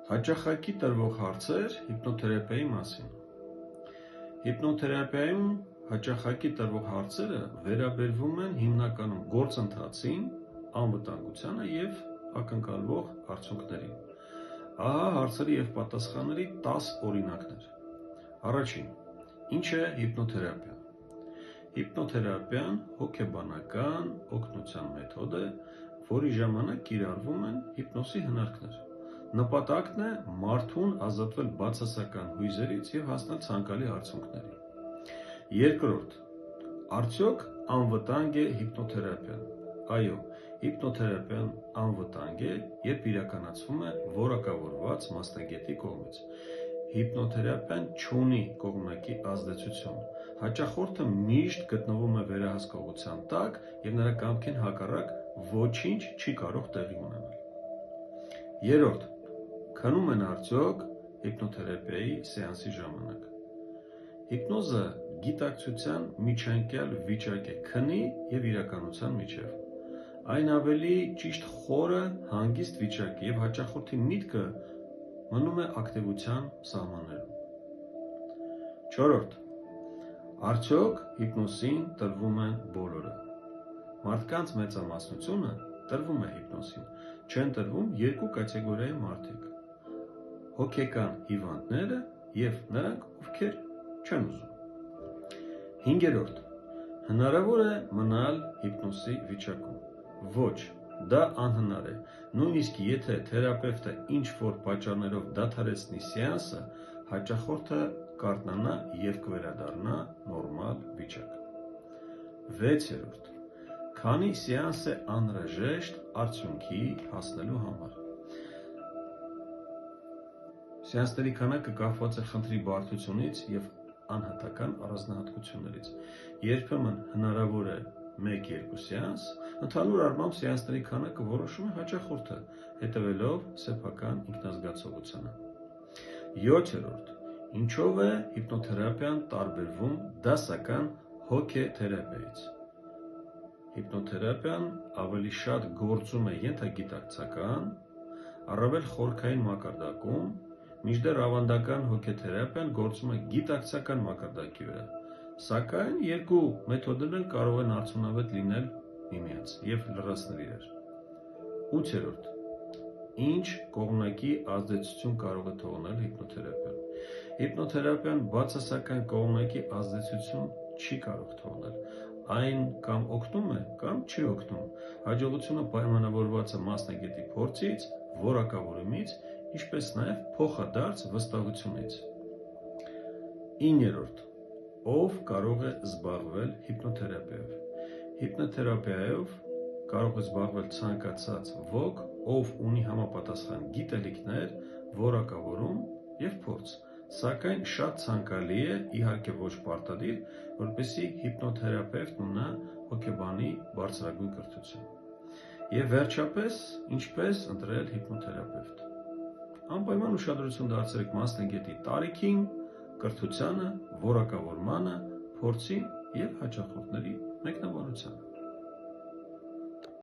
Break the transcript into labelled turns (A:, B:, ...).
A: Հաճախակի տրվող հարցեր հիպնոթերապիայի մասին։ Հիպնոթերապիայում հաճախակի տրվող հարցերը վերաբերվում են հիմնականում գործընթացին, անվտանգությանը և ակնկալվող արդյունքներին։ Ահա հարցերի և պատասխանների 10 օրինակներ։ Առաջին. ինչ է հիպնոթերապիան։ Հիպնոթերապիան հոգեբանական օգնության մեթոդ է, որի ժամանակ կիրառվում են հիպնոսի հնարքներ։ Նպատակն է մարդուն ազատվել բացասական հույզերից և հասնել ցանկալի արդյունքների։ Երկրորդ. արդյոք անվտանգ է հիպնոթերապիան։ Այո, հիպնոթերապիան անվտանգ է, երբ իրականացվում է որակավորված մասնագետի կողմից։ Հիպնոթերապիան չունի կողմնակի ազդեցություն։ Հաճախորդը միշտ գտնվում է վերահսկողության տակ և նրա կամքին հակառակ ոչինչ չի կարող տեղի ունենալ։ Երրորդ. քնում են արդյոք հիպնոթերապիայի սեանսի ժամանակ։ Հիպնոզը գիտակցության միջանկյալ վիճակ է քնի և իրականության միջև։ Այն ավելի ճիշտ խորը, հանգիստ վիճակ է և հաճախորդի միտքը մնում է ակտիվության սահմաններում։ Չորրորդ. արդյոք հիպնոսին տրվում են բոլորը։ Մարդկանց մեծամասնությունը տրվում է հիպնոսին, չեն տրվում երկու կատեգորիայի մարդիկ՝ հոգեկան հիվանդները և նրանք, ովքեր չեն ուզում։ Հինգերորդ. հնարավոր է մնալ հիպնոսի վիճակում։ Ոչ, դա անհնար է։ Նույնիսկ եթե թերապևտը ինչ-որ պատճառներով դադարեցնի սեանսը, հաճախորդը կարթնանա և կվերադառնա նորմալ վիճակ։ Վեցերորդ. քանի սեանս է անհրաժեշտ արդյունքի հասնելու համար։ Սեանսների քանակը կախված է խնդրի բարդությունից և անհատական առանձնահատկություններից։ Երբեմն հնարավոր է 1-2 սեանս, ընդհանուր առմամբ սեանսների քանակը որոշում է հաճախորդը՝ հետևելով սեփական ինքնազգացողությանը։ Յոթերորդ. ինչով է հիպնոթերապիան տարբերվում դասական հոգեթերապիայից։ Հիպնոթերապիան ավելի շատ գործում է ենթագիտակցական, առավել խորքային մակարդակում, մինչդեռ ավանդական հոգեթերապիան գործում է գիտակցական մակարդակի վրա, սակայն երկու մեթոդներն կարող են արդյունավետ լինել միմյանց և լրացնել իրար։ 8-րդ. ինչ կողմնակի ազդեցություն կարող է թողնել հիպնոթերապիան։ Հիպնոթերապիան բացասական կողմնակի ազդեցություն չի կարող թողնել։ Այն կամ օգնում է, կամ չի օգնում։ Հաջողությունը պայմանավորված է մասնագետի փորձից, որակավորումից, ինչպես նաև փոխադարձ վստահությունից։ 9-րդ. ով կարող է զբաղվել հիպնոթերապիայով։ Հիպնոթերապիայով կարող է զբաղվել ցանկացած ոք, ով ունի համապատասխան գիտելիքներ, որակավորում և փորձ, սակայն շատ ցանկալի է, իհարկե ոչ պարտադիր, որպեսզի հիպնոթերապևտն ունենա հոգեբանի բարձրագույն կրթություն։ Եվ վերջապես, ինչպես ընտրել հիպնոթերապևտ։ Անպայման ուշադրություն դարձրեք մասնագետի տարիքին, կրթությանը, որակավորմանը, փորձին և հաճախորդների մեկնաբանությանը։